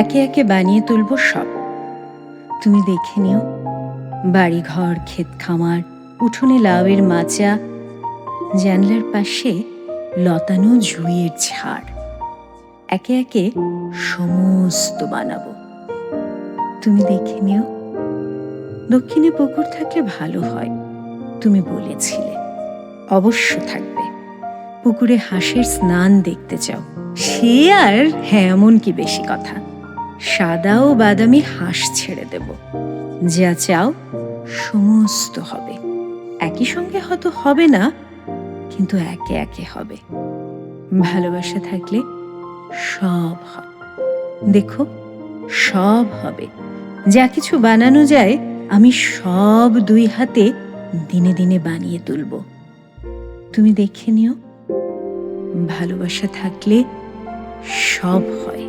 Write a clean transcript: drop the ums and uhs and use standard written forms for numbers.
একে একে বানিয়ে তুলব সব। তুমি দেখে নিও, বাড়িঘর, ক্ষেত খামার, উঠোনে লাউয়ের মাচা, জানলার পাশে লতানো জুঁইয়ের ঝাড়। একে একে সমস্ত বানাবো। তুমি দেখে নিও। দক্ষিণে পুকুর থাকলে ভালো হয়, তুমি বলেছিলে। অবশ্য থাকবে। পুকুরে হাঁসের স্নান দেখতে চাও, সে আর এমন কি বেশি কথা। সাদা ও বাদামি হাঁস ছেড়ে দেব। যা চাও সমস্ত হবে। একই সঙ্গে হয়তো হবে না, কিন্তু একে একে হবে। ভালোবাসা থাকলে সব হয়। দেখো, সব হবে। যা কিছু বানানো যায় আমি সব দুই হাতে দিনে দিনে বানিয়ে তুলব। তুমি দেখে নিও, ভালোবাসা থাকলে সব হয়।